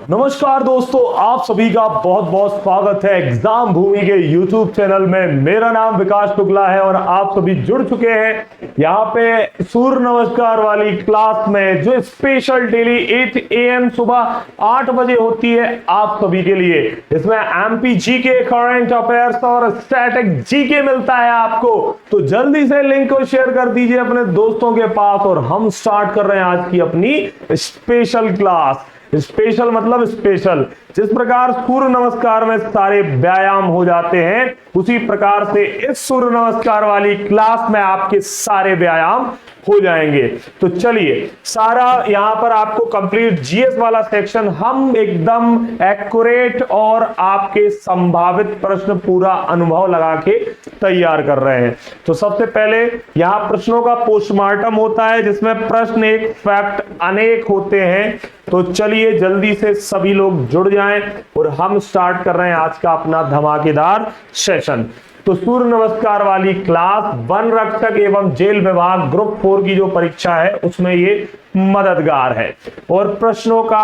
नमस्कार दोस्तों, आप सभी का बहुत बहुत स्वागत है एग्जाम भूमि के YouTube चैनल में। मेरा नाम विकास शुक्ला है और आप सभी जुड़ चुके हैं यहाँ पे सूर्य नमस्कार वाली क्लास में, जो स्पेशल डेली 8 AM सुबह 8 बजे होती है आप सभी के लिए। इसमें एमपी जीके, करंट अफेयर्स और स्टैटिक जीके मिलता है आपको। तो जल्दी से लिंक को शेयर कर दीजिए अपने दोस्तों के पास और हम स्टार्ट कर रहे हैं आज की अपनी स्पेशल क्लास। स्पेशल मतलब स्पेशल। जिस प्रकार सूर्य नमस्कार में सारे व्यायाम हो जाते हैं, उसी प्रकार से इस सूर्य नमस्कार वाली क्लास में आपके सारे व्यायाम हो जाएंगे। तो चलिए, सारा यहां पर आपको कंप्लीट जीएस वाला सेक्शन हम एकदम एक्यूरेट और आपके संभावित प्रश्न पूरा अनुभव लगा के तैयार कर रहे हैं। तो सबसे पहले यहां प्रश्नों का पोस्टमार्टम होता है, जिसमें प्रश्न एक फैक्ट अनेक होते हैं। तो चलिए जल्दी से सभी लोग जुड़ जाएं और हम स्टार्ट कर रहे हैं आज का अपना धमाकेदार सेशन। तो सूर्य नमस्कार वाली क्लास वन रक्षक एवं जेल विभाग ग्रुप 4 की जो परीक्षा है उसमें ये मददगार है। और प्रश्नों का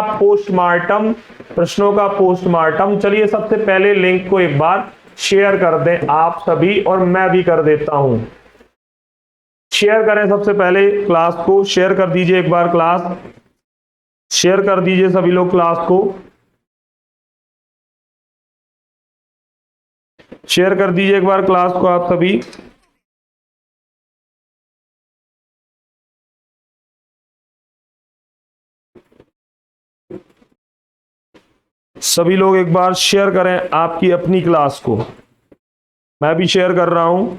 पोस्टमार्टम चलिए सबसे पहले लिंक को एक बार शेयर कर दें आप सभी, और मैं भी कर देता हूं। शेयर करें, सबसे पहले क्लास को शेयर कर दीजिए एक बार। क्लास शेयर कर दीजिए सभी लोग क्लास को। शेयर कर दीजिए एक बार क्लास को आप सभी। सभी लोग एक बार शेयर करें आपकी अपनी क्लास को। मैं भी शेयर कर रहा हूं।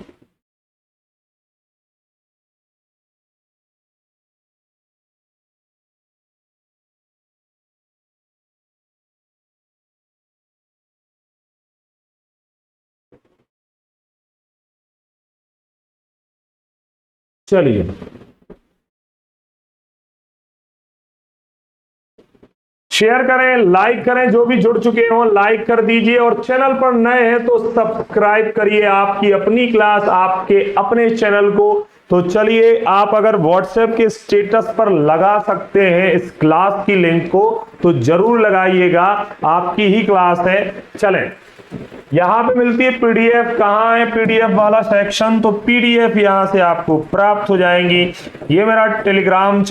चलिए शेयर करें, लाइक करें, जो भी जुड़ चुके हो लाइक कर दीजिए, और चैनल पर नए हैं तो सब्सक्राइब करिए आपकी अपनी क्लास, आपके अपने चैनल को। तो चलिए, आप अगर व्हाट्सएप के स्टेटस पर लगा सकते हैं इस क्लास की लिंक को तो जरूर लगाइएगा, आपकी ही क्लास है। चलें, यहां पे मिलती है पीडीएफ। कहां है पीडीएफ वाला सेक्शन? तो पीडीएफ यहां से आपको प्राप्त हो जाएंगी। ये मेरा टेलीग्राम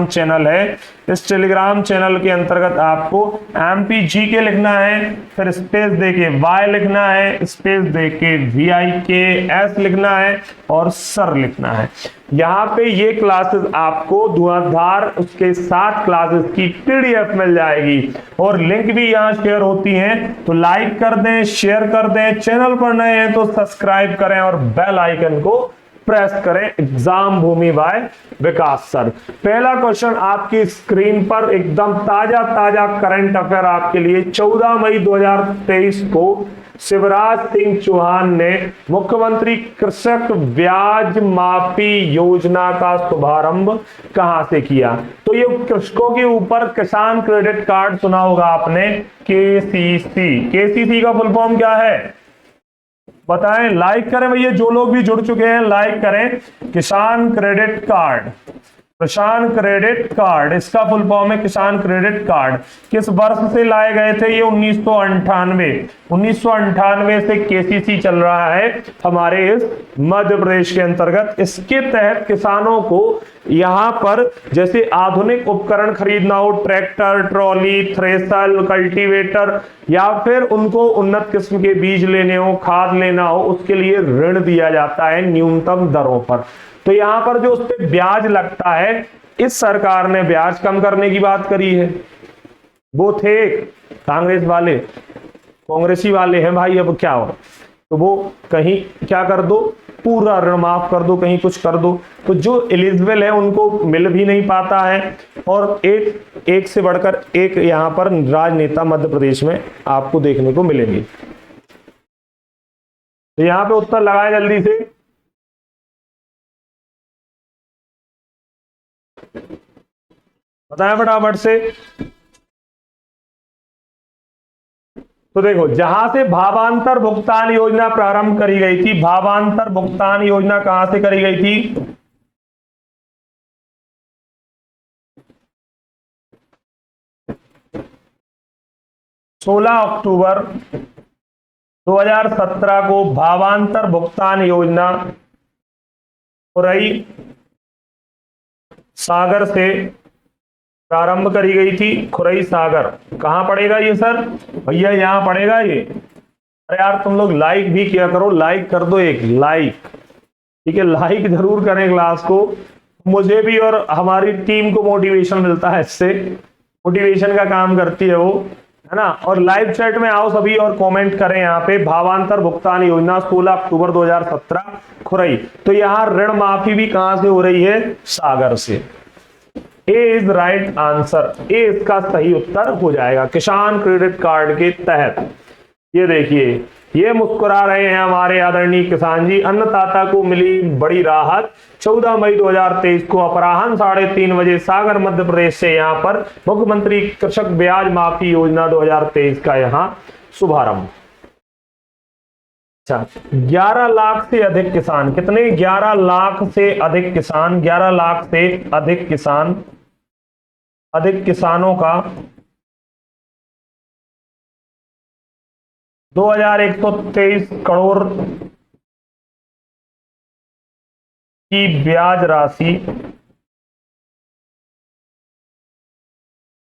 चैनल है, इस टेलीग्राम चैनल के अंतर्गत आपको एमपी जीके लिखना है, फिर स्पेस देके वाई लिखना है, स्पेस देके VIKS लिखना है और सर लिखना है। यहाँ पे ये क्लासेस आपको धुआंधार उसके साथ क्लासेस की पीडीएफ मिल जाएगी, और लिंक भी यहाँ शेयर होती हैं। तो लाइक कर दें, शेयर कर दें, चैनल पर नए हैं तो सब्सक्राइब करें और बेल आइकन को प्रेस करें। एग्जाम भूमि बाय विकास सर। पहला क्वेश्चन आपकी स्क्रीन पर एकदम ताजा करंट अफेयर आपके लिए। 14 मई 2023 को शिवराज सिंह चौहान ने मुख्यमंत्री कृषक ब्याज माफी योजना का शुभारंभ कहां से किया? तो ये कृषकों के ऊपर किसान क्रेडिट कार्ड सुना होगा आपने, केसीसी का फुल फॉर्म क्या है बताएं? लाइक करें भैया, जो लोग भी जुड़ चुके हैं लाइक करें। किसान क्रेडिट कार्ड इसका फुल फॉर्म है किसान क्रेडिट कार्ड। किस वर्ष से लाए गए थे ये? 1998 से केसीसी चल रहा है हमारे इस मध्य प्रदेश के अंतर्गत। इसके तहत किसानों को यहां पर जैसे आधुनिक उपकरण खरीदना हो, ट्रैक्टर, ट्रॉली, थ्रेशर, कल्टीवेटर, या फिर उनको उन्नत किस्म के बीज लेने हो, खाद लेना हो, उसके लिए ऋण दिया जाता है न्यूनतम दरों पर। तो यहां पर जो उस पर ब्याज लगता है, इस सरकार ने ब्याज कम करने की बात करी है। वो थे कांग्रेस वाले, कांग्रेसी वाले हैं भाई, अब क्या हो, तो वो कहीं क्या कर दो, पूरा ऋण माफ कर दो, कहीं कुछ कर दो। तो जो एलिजिबल है उनको मिल भी नहीं पाता है, और एक से बढ़कर एक यहां पर राजनेता मध्य प्रदेश में आपको देखने को मिलेंगे। तो यहां पे उत्तर लगाए जल्दी से। बताएं फटाफट से। तो देखो, जहां से भावांतर भुगतान योजना प्रारंभ करी गई थी, भावांतर भुगतान योजना कहां से करी गई थी? 16 अक्टूबर 2017 को भावांतर भुगतान योजना खुरई सागर से प्रारंभ करी गई थी। खुरई सागर कहां पड़ेगा ये सर? भैया यहां पड़ेगा ये। अरे यार तुम लोग लाइक भी किया करो, लाइक कर दो, एक लाइक, ठीक है, लाइक जरूर करें क्लास को, मुझे भी और हमारी टीम को मोटिवेशन मिलता है, इससे मोटिवेशन का काम करती है वो, है ना। और लाइव चैट में आओ सभी और कमेंट करें यहाँ पे भावांतर भुगतान योजना 16 अक्टूबर 2017 खुरई। तो यहाँ ऋण माफी भी कहां से हो रही है? सागर से। ए इज राइट आंसर, ए इसका सही उत्तर हो जाएगा किसान क्रेडिट कार्ड के तहत। ये देखिए, ये मुस्कुरा रहे हैं हमारे आदरणीय किसान जी। अन्नदाता को मिली बड़ी राहत। 14 मई 2023 को अपराह्न 3:30 बजे सागर मध्य प्रदेश से यहाँ पर मुख्यमंत्री कृषक ब्याज माफी योजना 2023 का यहाँ शुभारंभ। अच्छा, 11 लाख से अधिक किसान, कितने? 11 लाख से अधिक किसान, 11 लाख से अधिक किसान, अधिक किसानों का 2123 करोड़ की ब्याज राशि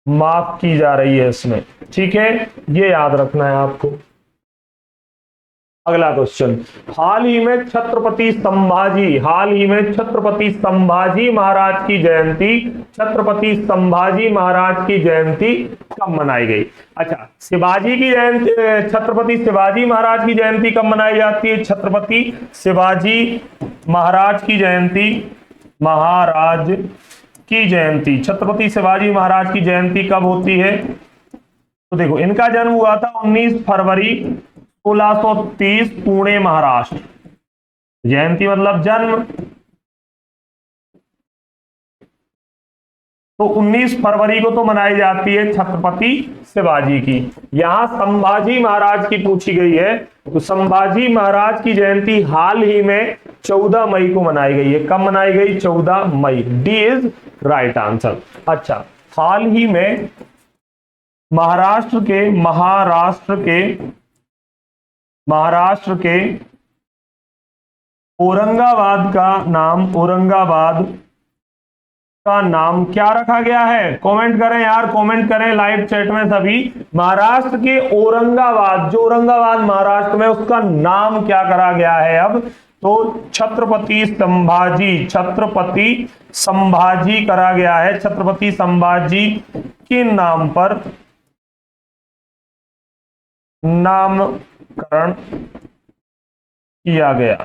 माफ की जा रही है इसमें, ठीक है, ये याद रखना है आपको। अगला क्वेश्चन, हाल ही में छत्रपति संभाजी महाराज की जयंती, छत्रपति संभाजी महाराज की जयंती कब मनाई गई? अच्छा, शिवाजी की जयंती, छत्रपति शिवाजी महाराज की जयंती कब मनाई जाती है? छत्रपति शिवाजी महाराज की जयंती, छत्रपति शिवाजी महाराज की जयंती कब होती है? तो देखो, इनका जन्म हुआ था 19 फरवरी 1630 पुणे महाराष्ट्र। जयंती मतलब जन्म, तो 19 फरवरी को तो मनाई जाती है छत्रपति शिवाजी की। यहां संभाजी महाराज की पूछी गई है, तो संभाजी महाराज की जयंती हाल ही में 14 मई को मनाई गई है। कब मनाई गई? 14 मई। D is right answer. अच्छा, हाल ही में महाराष्ट्र के औरंगाबाद का नाम क्या रखा गया है? कमेंट करें यार, कमेंट करें लाइव चैट में सभी। महाराष्ट्र के औरंगाबाद, जो औरंगाबाद महाराष्ट्र में, उसका नाम क्या करा गया है अब? तो छत्रपति संभाजी करा गया है। छत्रपति संभाजी के नाम पर नामकरण किया गया,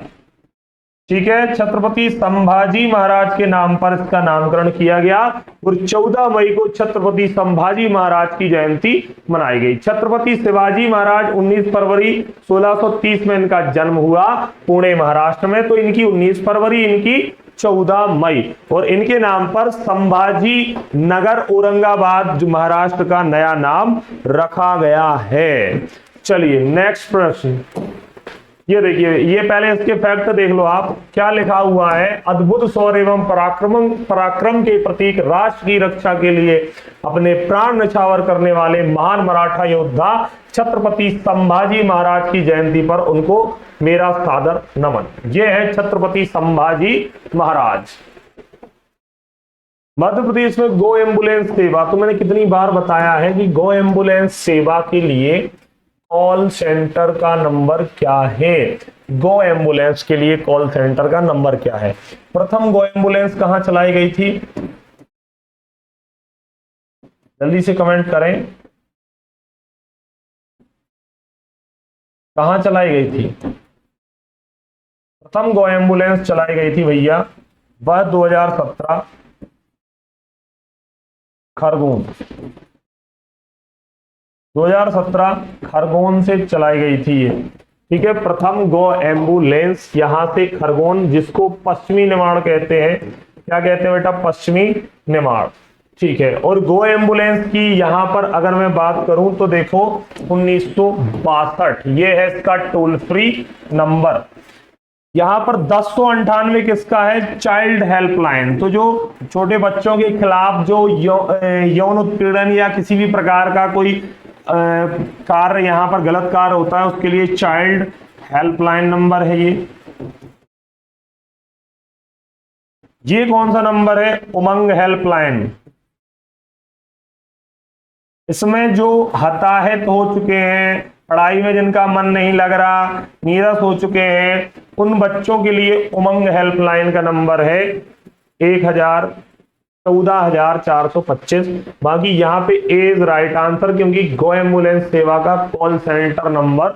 ठीक है। छत्रपति संभाजी महाराज के नाम पर इसका नामकरण किया गया और 14 मई को छत्रपति संभाजी महाराज की जयंती मनाई गई। छत्रपति शिवाजी महाराज 19 फरवरी 1630 में इनका जन्म हुआ पुणे महाराष्ट्र में, तो इनकी 19 फरवरी, इनकी 14 मई, और इनके नाम पर संभाजी नगर औरंगाबाद जो महाराष्ट्र का नया नाम रखा गया है। चलिए नेक्स्ट प्रश्न, ये देखिए, ये पहले इसके फैक्ट देख लो आप, क्या लिखा हुआ है? अद्भुत शौर्य एवं पराक्रम के प्रतीक, राष्ट्र की रक्षा के लिए अपने प्राण न्यौछावर करने वाले महान मराठा योद्धा छत्रपति संभाजी महाराज की जयंती पर उनको मेरा सादर नमन। ये है छत्रपति संभाजी महाराज। मध्य प्रदेश में गो एम्बुलेंस सेवा, तो मैंने कितनी बार बताया है कि गो एम्बुलेंस सेवा के लिए कॉल सेंटर का नंबर क्या है? गो एम्बुलेंस के लिए कॉल सेंटर का नंबर क्या है? प्रथम गो एम्बुलेंस कहां चलाई गई थी? जल्दी से कमेंट करें, कहां चलाई गई थी? प्रथम गो एम्बुलेंस चलाई गई थी भैया वह 2017 खरगोन, 2017 खरगोन से चलाई गई थी ये, ठीक है। प्रथम गो एम्बुलेंस यहां से खरगोन, जिसको पश्चिमी निमाड़ कहते हैं। क्या कहते हैं बेटा? पश्चिमी निमाड़, ठीक है। और गो एम्बुलेंस की यहां पर अगर मैं बात करूं तो देखो 1962 ये है इसका टोल फ्री नंबर। यहां पर 1098 किसका है? Child helpline. तो जो छोटे बच्चों के खिलाफ जो यौन उत्पीड़न या किसी भी प्रकार का कोई कार्य यहाँ पर गलत कार्य होता है उसके लिए चाइल्ड हेल्पलाइन नंबर है ये कौन सा नंबर है? उमंग हेल्पलाइन। इसमें जो हताहत हो चुके हैं, पढ़ाई में जिनका मन नहीं लग रहा, नीरस हो चुके हैं, उन बच्चों के लिए उमंग हेल्पलाइन का नंबर है 14,425। बाकी यहाँ पे ए इज राइट आंसर, क्योंकि गो एम्बुलेंस सेवा का कॉल सेंटर नंबर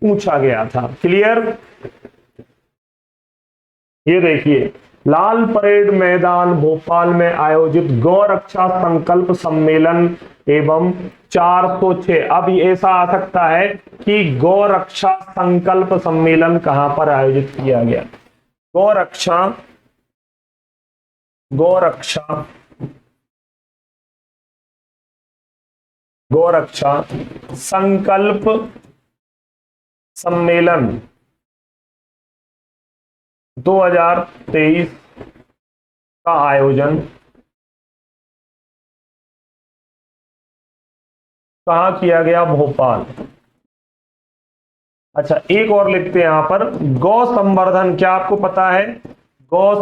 पूछा गया था। क्लियर? ये देखिए, लाल परेड मैदान भोपाल में आयोजित गौ रक्षा संकल्प सम्मेलन एवं 406। अब ऐसा आ सकता है कि गौ रक्षा संकल्प सम्मेलन कहां पर आयोजित किया गया? गौ रक्षा संकल्प सम्मेलन 2023 का आयोजन कहां किया गया? भोपाल। अच्छा, एक और लिखते हैं यहां पर, गौ संवर्धन। क्या आपको पता है गौ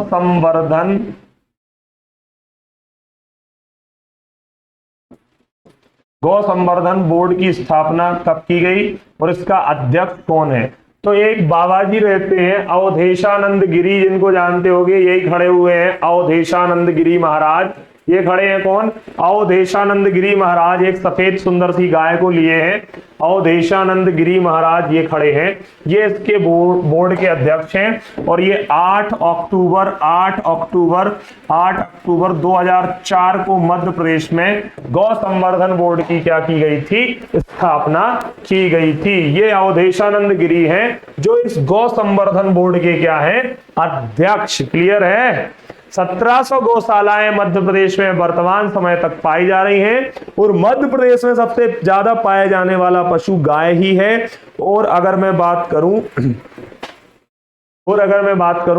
संवर्धन बोर्ड की स्थापना कब की गई और इसका अध्यक्ष कौन है? तो एक बाबा जी रहते हैं अवधेशानंद गिरी, जिनको जानते होंगे, यही खड़े हुए हैं अवधेशानंद गिरी महाराज। ये खड़े हैं कौन? अवधेशानंद गिरी महाराज। एक सफेद सुंदर सी गाय को लिए हैं अवधेशानंद गिरी महाराज, ये खड़े हैं। ये इसके बोर्ड के अध्यक्ष हैं और ये 8 अक्टूबर 2004 को मध्य प्रदेश में गौ संवर्धन बोर्ड की क्या की गई थी? स्थापना की गई थी। ये अवधेशानंद गिरी हैं जो इस गौ संवर्धन बोर्ड के क्या है? अध्यक्ष। क्लियर है? 1700 गौशालाएं मध्य प्रदेश में वर्तमान समय तक पाई जा रही हैं और मध्य प्रदेश में सबसे ज्यादा पाया जाने वाला पशु गाय ही है। और अगर मैं बात करूं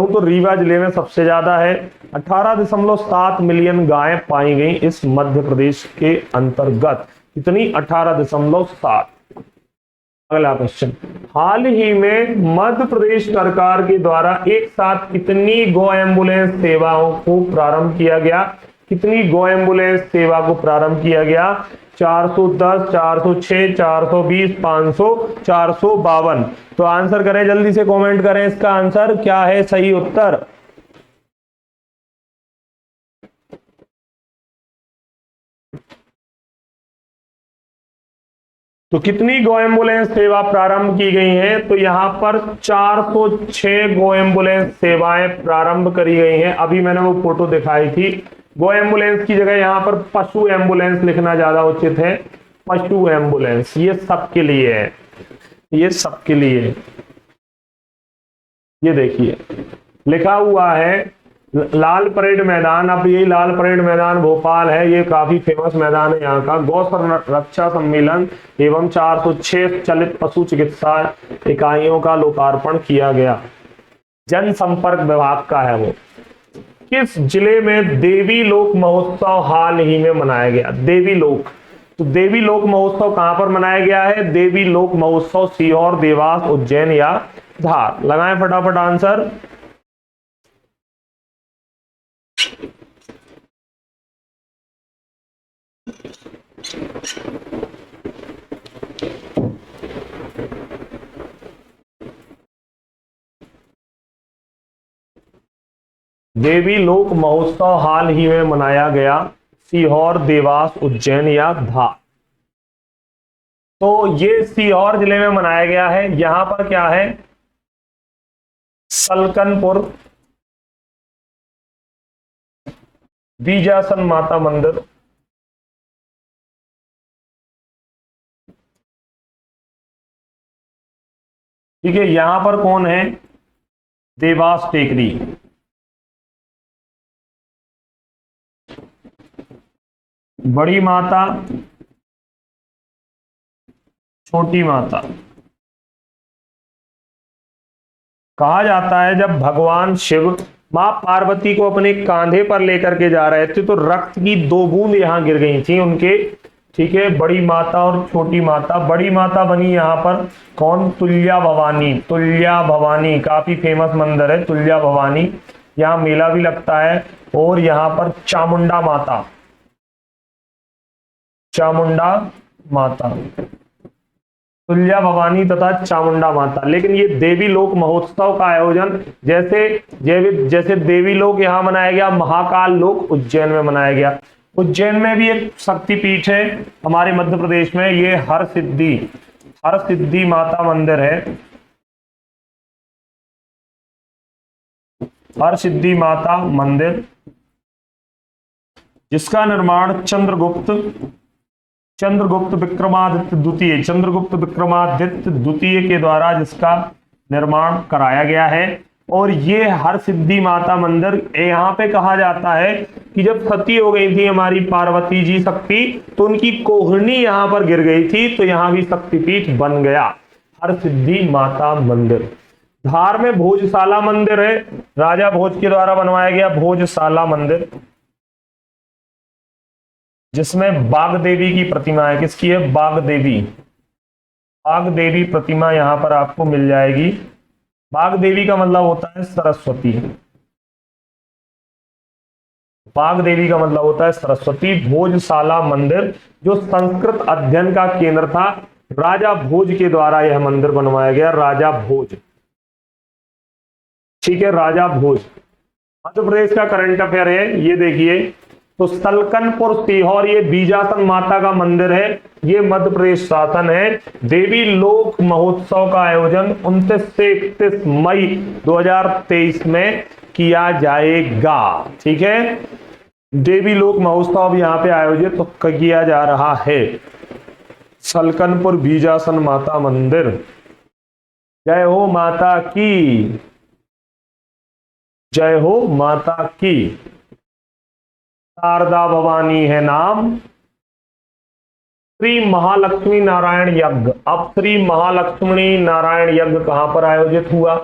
तो रीवा जिले में सबसे ज्यादा है, 18.7 मिलियन गायें पाई गई इस मध्य प्रदेश के अंतर्गत। कितनी? 18.7। अगला क्वेश्चन, हाल ही में मध्य प्रदेश सरकार के द्वारा एक साथ कितनी गो एम्बुलेंस सेवाओं को प्रारंभ किया गया? कितनी गो एम्बुलेंस सेवा को प्रारंभ किया गया? 410, 406, 420, 500, 452। तो आंसर करें, जल्दी से कमेंट करें, इसका आंसर क्या है सही उत्तर? तो कितनी गो एम्बुलेंस सेवा प्रारंभ की गई है? तो यहां पर 406 गो एम्बुलेंस सेवाएं प्रारंभ करी गई हैं। अभी मैंने वो फोटो दिखाई थी। गो एम्बुलेंस की जगह यहां पर पशु एम्बुलेंस लिखना ज्यादा उचित है। पशु एम्बुलेंस, ये सबके लिए है, ये सबके लिए। ये देखिए लिखा हुआ है लाल परेड मैदान। अब यही लाल परेड मैदान भोपाल है, ये काफी फेमस मैदान है यहाँ का। गौ रक्षा सम्मेलन एवं 406 चलित पशु चिकित्सा इकाइयों का लोकार्पण किया गया। जनसंपर्क विभाग का है वो। किस जिले में देवी लोक महोत्सव हाल ही में मनाया गया? देवी लोक, तो देवी लोक महोत्सव कहां पर मनाया गया है? देवी लोक महोत्सव सीहोर, देवास, उज्जैन या धार। लगाएं फटाफट आंसर। देवी लोक महोत्सव हाल ही में मनाया गया सीहोर, देवास, उज्जैन या धार। तो ये सीहोर जिले में मनाया गया है। यहां पर क्या है? सलकनपुर बीजासन माता मंदिर, ठीक है। यहां पर कौन है? देवास टेकरी। बड़ी माता, छोटी माता। कहा जाता है जब भगवान शिव मां पार्वती को अपने कांधे पर लेकर के जा रहे थे तो रक्त की 2 बूंद यहां गिर गई थी उनके ठीक है, बड़ी माता और छोटी माता। बड़ी माता बनी यहाँ पर कौन? तुल्या भवानी। तुल्या भवानी काफी फेमस मंदिर है तुल्या भवानी, यहाँ मेला भी लगता है। और यहाँ पर चामुंडा माता, चामुंडा माता, तुल्या भवानी तथा चामुंडा माता। लेकिन ये देवी लोक महोत्सव का आयोजन जैसे देवी लोक यहाँ मनाया गया, महाकाल लोक उज्जैन में मनाया गया। उज्जैन में भी एक शक्तिपीठ है हमारे मध्य प्रदेश में, ये हर सिद्धि माता मंदिर है। हर सिद्धि माता मंदिर, जिसका निर्माण चंद्रगुप्त विक्रमादित्य द्वितीय के द्वारा जिसका निर्माण कराया गया है। और ये हर सिद्धि माता मंदिर यहाँ पे कहा जाता है कि जब सती हो गई थी हमारी पार्वती जी शक्ति, तो उनकी कोहनी यहाँ पर गिर गई थी, तो यहाँ भी शक्तिपीठ बन गया हर सिद्धि माता मंदिर। धार में भोजशाला मंदिर है, राजा भोज के द्वारा बनवाया गया भोजशाला मंदिर, जिसमें बाग देवी की प्रतिमा है। किसकी है? बाग देवी। बाग देवी प्रतिमा यहां पर आपको मिल जाएगी। बाग देवी का मतलब होता है सरस्वती। बाग देवी का मतलब होता है सरस्वती। भोजशाला मंदिर जो संस्कृत अध्ययन का केंद्र था, राजा भोज के द्वारा यह मंदिर बनवाया गया। राजा भोज, ठीक है, राजा भोज। मध्य प्रदेश का करंट अफेयर है, ये देखिए। तो सलकनपुर सीहोर, ये बीजासन माता का मंदिर है, ये मध्य प्रदेश शासन है। देवी लोक महोत्सव का आयोजन 29 से 31 मई 2023 में किया जाएगा। ठीक है, देवी लोक महोत्सव यहाँ पे आयोजित किया जा रहा है। सलकनपुर बीजासन माता मंदिर। जय हो माता की, जय हो माता की। शारदा भवानी है नाम। श्री महालक्ष्मी नारायण यज्ञ। अब श्री महालक्ष्मी नारायण यज्ञ कहां पर आयोजित हुआ?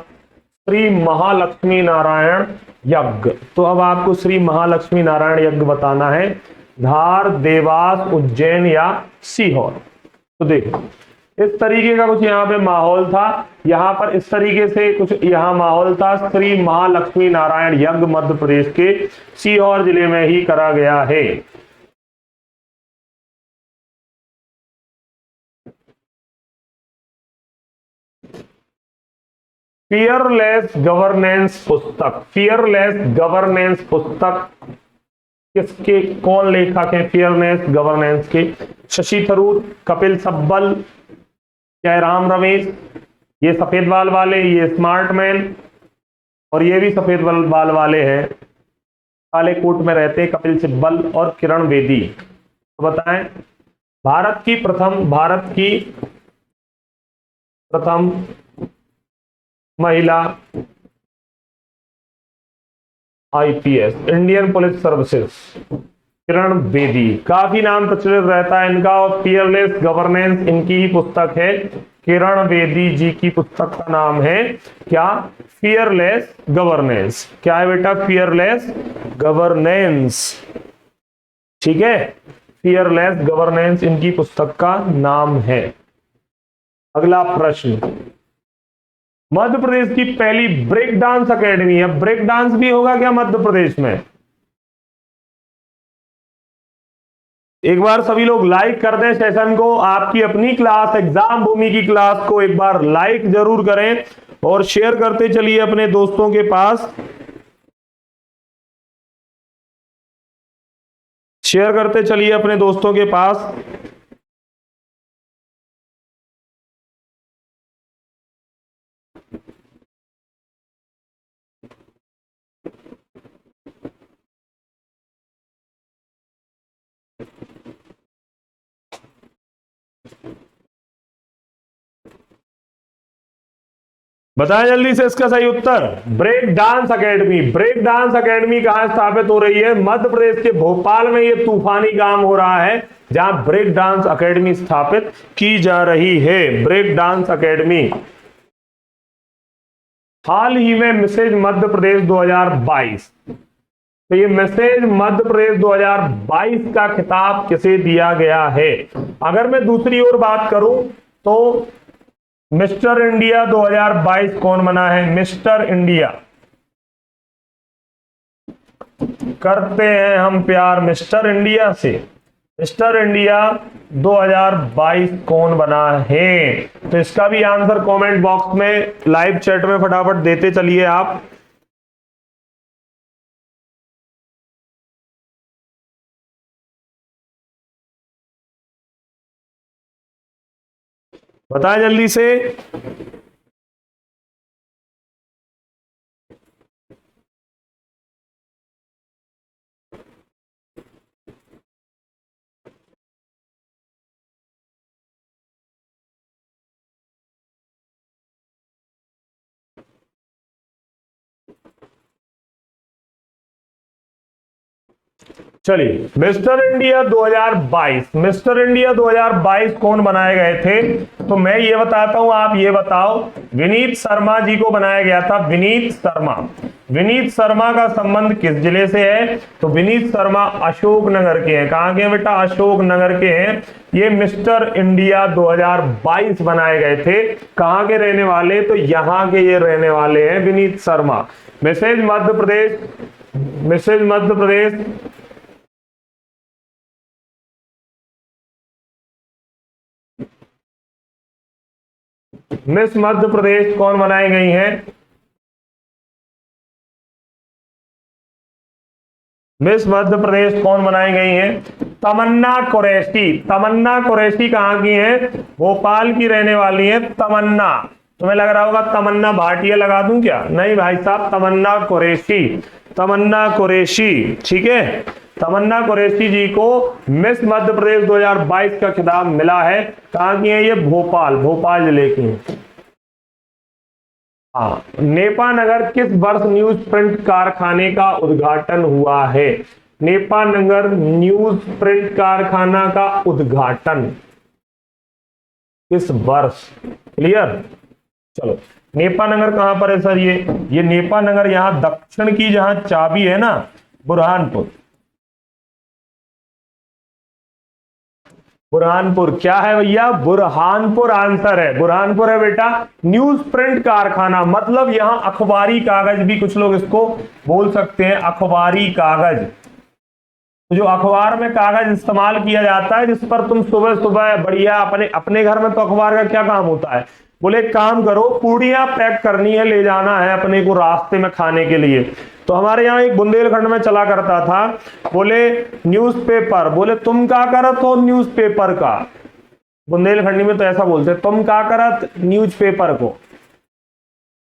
श्री महालक्ष्मी नारायण यज्ञ। तो अब आपको श्री महालक्ष्मी नारायण यज्ञ बताना है। धार, देवास, उज्जैन या सीहोर। तो देखो इस तरीके का कुछ यहाँ पे माहौल था। यहाँ पर इस तरीके से कुछ यहाँ माहौल था। श्री महालक्ष्मी नारायण यज्ञ मध्य प्रदेश के सीहोर जिले में ही करा गया है। फियरलेस गवर्नेंस पुस्तक। फियरलेस गवर्नेंस पुस्तक किसके, कौन लेखक है फियरलेस गवर्नेंस के? शशि थरूर, कपिल सब्बल, जयराम रमेश। ये सफेद बाल वाले, ये स्मार्ट मैन, और ये भी सफेद बाल वाले हैं, काले कोट में रहते, कपिल सिब्बल और किरण बेदी। तो बताएं, भारत की प्रथम महिला IPS, Indian police services, Kiran Bedi. काफी नाम प्रचलित रहता है इनका, और फियरलेस गवर्नेंस इनकी ही पुस्तक है। किरण बेदी जी की पुस्तक का नाम है क्या? Fearless governance. क्या है बेटा? Fearless governance. ठीक है, फियरलेस गवर्नेंस इनकी पुस्तक का नाम है। अगला प्रश्न, मध्य प्रदेश की पहली ब्रेक डांस अकेडमी है। ब्रेक डांस भी होगा क्या मध्य प्रदेश में? एक बार सभी लोग लाइक कर दें सेशन को। आपकी अपनी क्लास एग्जाम भूमि की क्लास को एक बार लाइक जरूर करें और शेयर करते चलिए अपने दोस्तों के पास। शेयर करते चलिए अपने दोस्तों के पास। बताएं जल्दी से इसका सही उत्तर। Break dance academy. Break dance academy कहां स्थापित हो रही है? मध्य प्रदेश के भोपाल में ये तूफानी काम हो रहा है, जहां ब्रेक डांस अकेडमी स्थापित की जा रही है। Break dance academy. हाल ही में मिसेज मध्य प्रदेश 2022 तो ये मैसेज मध्य प्रदेश 2022 का खिताब किसे दिया गया है? अगर मैं दूसरी ओर बात करूं तो मिस्टर इंडिया 2022 कौन बना है? मिस्टर इंडिया, करते हैं हम प्यार मिस्टर इंडिया से। मिस्टर इंडिया 2022 कौन बना है? तो इसका भी आंसर कमेंट बॉक्स में लाइव चैट में फटाफट देते चलिए आप। बताएं जल्दी से। चलिए, मिस्टर इंडिया 2022, मिस्टर इंडिया 2022 कौन बनाए गए थे? तो मैं ये बताता हूं, आप ये बताओ। विनीत शर्मा जी को बनाया गया था। विनीत शर्मा, विनीत शर्मा का संबंध किस जिले से है? तो विनीत शर्मा अशोकनगर के हैं। कहां के हैं बेटा? अशोकनगर के हैं। ये मिस्टर इंडिया 2022 बनाए गए थे। कहां के रहने वाले? तो यहां के ये रहने वाले हैं Vineet Sharma. Message Madhya Pradesh, message Madhya Pradesh miss Madhya Pradesh कौन बनाई गई हैं? मिस मध्य प्रदेश कौन बनाई गई हैं? तमन्ना कुरैशी। तमन्ना कुरैशी कहां की हैं? भोपाल की रहने वाली हैं तमन्ना। तुम्हें लग रहा होगा तमन्ना भाटिया लगा दूं क्या? नहीं भाई साहब, तमन्ना कुरैशी, तमन्ना कुरैशी, ठीक है। तमन्ना कुरैशी जी को मिस मध्य प्रदेश 2022 का खिताब मिला है। कहां की है ये? भोपाल, भोपाल जिले की है। हाँ, नेपानगर किस वर्ष न्यूज प्रिंट कारखाने का उद्घाटन हुआ है? नेपानगर न्यूज प्रिंट कारखाना का उद्घाटन किस वर्ष? क्लियर। चलो, नेपानगर कहां पर है सर? ये नेपानगर यहां दक्षिण की जहां चाबी है ना, बुरहानपुर। बुरहानपुर क्या है भैया? बुरहानपुर आंसर है, बुरहानपुर है बेटा। न्यूज प्रिंट कारखाना मतलब यहां अखबारी कागज भी कुछ लोग इसको बोल सकते हैं, अखबारी कागज। जो अखबार में कागज इस्तेमाल किया जाता है, जिस पर तुम सुबह सुबह बढ़िया अपने घर में तो अखबार का क्या काम होता है? बोले काम करो, पूड़ियां पैक करनी है, ले जाना है अपने को रास्ते में खाने के लिए। तो हमारे यहाँ एक बुंदेलखंड में चला करता था, बोले न्यूज़पेपर, बोले तुम क्या करत हो न्यूज़पेपर का? बुंदेलखंडी में तो ऐसा बोलते, तुम क्या करत न्यूज़पेपर को?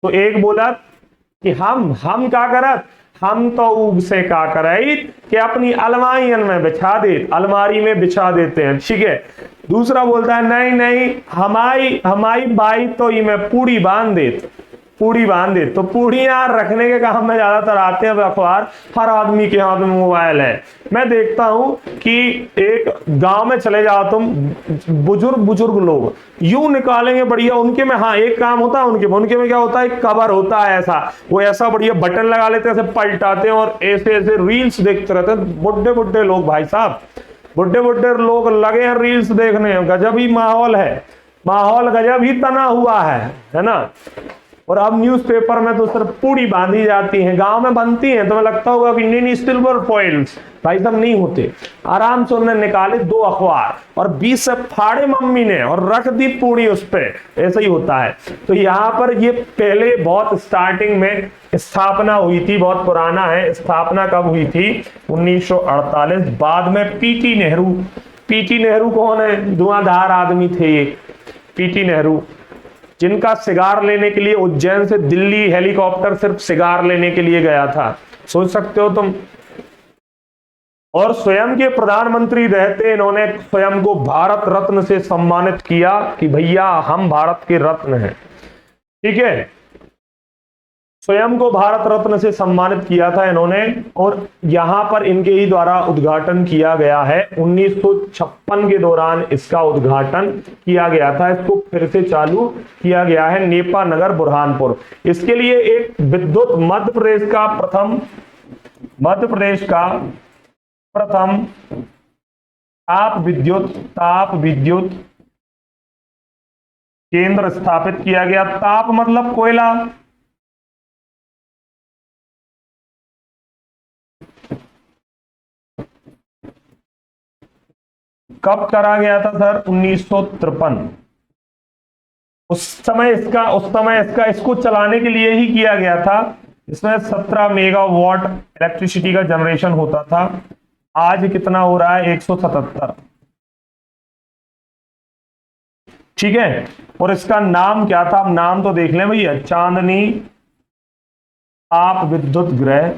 तो एक बोला कि हम क्या करत, हम तो ऊग से का करे कि अपनी अलमारियन में बिछा दे, अलमारी में बिछा देते हैं, ठीक है। दूसरा बोलता है नहीं नहीं, हमारी बाई तो ये में पूड़ी बांध दे, पूड़ी बांध दे। तो पूड़ियां रखने के काम में ज्यादातर आते हैं अखबार। हर आदमी के हाथ में मोबाइल है। मैं देखता हूं कि एक गांव में चले जाओ तुम, बुजुर्ग लोग यूं निकालेंगे बढ़िया, उनके में हाँ एक काम होता है, उनके में क्या होता है, एक कवर होता है ऐसा, वो ऐसा बढ़िया बटन लगा लेते हैं, ऐसे पलटाते हैं और ऐसे ऐसे रील्स देखते रहते हैं। बुढ़े लोग भाई साहब, बुढ़े लोग लगे हैं रील्स देखने। गजब ही माहौल है, माहौल गजब ही तना हुआ है ना। और अब न्यूज़पेपर में तो सिर्फ पूड़ी बांधी जाती है, गांव में बनती हैं। तुम्हें लगता होगा कि नहीं सिल्वर फॉइल्स, भाई साहब नहीं होते। आराम से उन्होंने निकाले 2 अखबार और 20 से फाड़े मम्मी ने और रख दी पूड़ी उस पे, ऐसा ही होता है। तो यहाँ पर ये पहले बहुत स्टार्टिंग में स्थापना हुई थी, बहुत पुराना है। स्थापना कब हुई थी? 1948। बाद में पीटी नेहरू कौन है? धुआंधार आदमी थे ये पीटी नेहरू, जिनका सिगार लेने के लिए उज्जैन से दिल्ली हेलीकॉप्टर सिर्फ सिगार लेने के लिए गया था, सोच सकते हो तुम। और स्वयं के प्रधानमंत्री रहते इन्होंने स्वयं को भारत रत्न से सम्मानित किया कि भैया हम भारत के रत्न हैं, ठीक है। स्वयं को भारत रत्न से सम्मानित किया था इन्होंने, और यहां पर इनके ही द्वारा उद्घाटन किया गया है। 1956 के दौरान इसका उद्घाटन किया गया था, इसको फिर से चालू किया गया है, नेपानगर बुरहानपुर। इसके लिए एक विद्युत, मध्य प्रदेश का प्रथम मध्य प्रदेश का प्रथम ताप विद्युत केंद्र स्थापित किया गया। ताप मतलब कोयला। कब करा गया था सर? 1953। उस समय इसका इसको चलाने के लिए ही किया गया था। इसमें 17 मेगावाट इलेक्ट्रिसिटी का जनरेशन होता था। आज कितना हो रहा है? 177। ठीक है। और इसका नाम क्या था? अब नाम तो देख लें भैया। चांदनी ताप विद्युत गृह।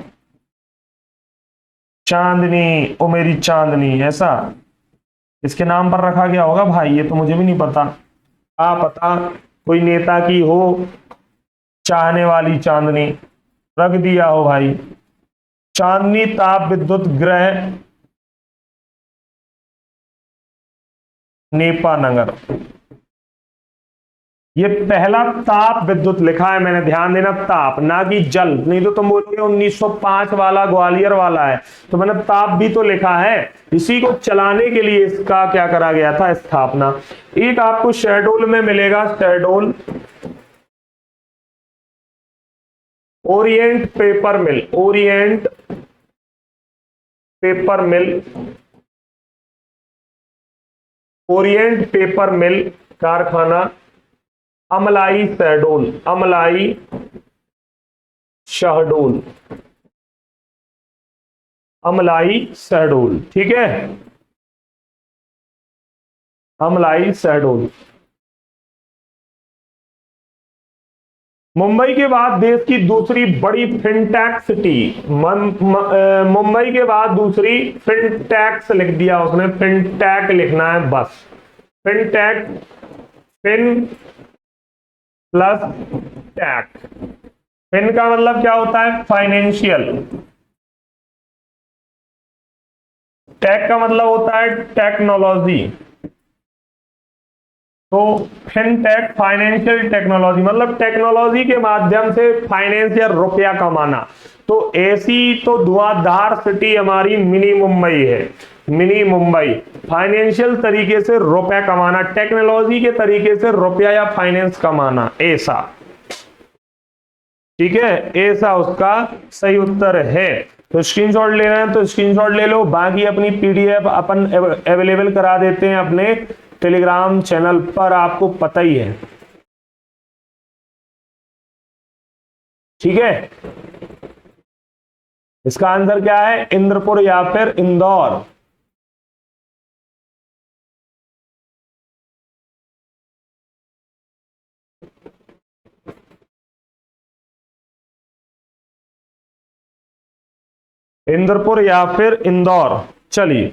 चांदनी, ओ मेरी चांदनी, ऐसा इसके नाम पर रखा गया होगा भाई। ये तो मुझे भी नहीं पता। पता कोई नेता की हो चाहने वाली चांदनी, रख दिया हो भाई। चांदनी ताप विद्युत गृह, नेपा नगर। ये पहला ताप विद्युत लिखा है मैंने, ध्यान देना, ताप ना कि जल। नहीं तो तुम बोलोगे 1905 वाला ग्वालियर वाला है, तो मैंने ताप भी तो लिखा है। इसी को चलाने के लिए इसका क्या करा गया था? स्थापना। एक आपको शहडोल में मिलेगा, शहडोल ओरिएंट पेपर मिल। ओरिएंट पेपर मिल, ओरिएंट पेपर मिल कारखाना, अमलाई शहडोल, अमलाई शहडोल, अमलाई शहडोल। ठीक है, अमलाई शहडोल। मुंबई के बाद देश की दूसरी बड़ी फिनटेक सिटी। मुंबई के बाद दूसरी फिनटेक्स लिख दिया उसने। फिनटेक लिखना है बस। फिनटेक, फिन प्लस टैक। फिन का मतलब क्या होता है? फाइनेंशियल। टैक का मतलब होता है टेक्नोलॉजी। तो फिनटेक फाइनेंशियल टेक्नोलॉजी, मतलब टेक्नोलॉजी के माध्यम से फाइनेंस या रुपया कमाना। तो ऐसी तो धुआंधार सिटी हमारी मिनी मुंबई है। मिनी मुंबई फाइनेंशियल तरीके से रुपया कमाना, टेक्नोलॉजी के तरीके से रुपया या फाइनेंस कमाना, ऐसा। ठीक है, ऐसा उसका सही उत्तर है। तो स्क्रीनशॉट लेना है तो स्क्रीनशॉट ले लो। बाकी अपनी पीडीएफ अपन अवेलेबल करा देते हैं अपने टेलीग्राम चैनल पर, आपको पता ही है। ठीक है, इसका आंसर क्या है? इंद्रपुर या फिर इंदौर। इंद्रपुर या फिर इंदौर। चलिए,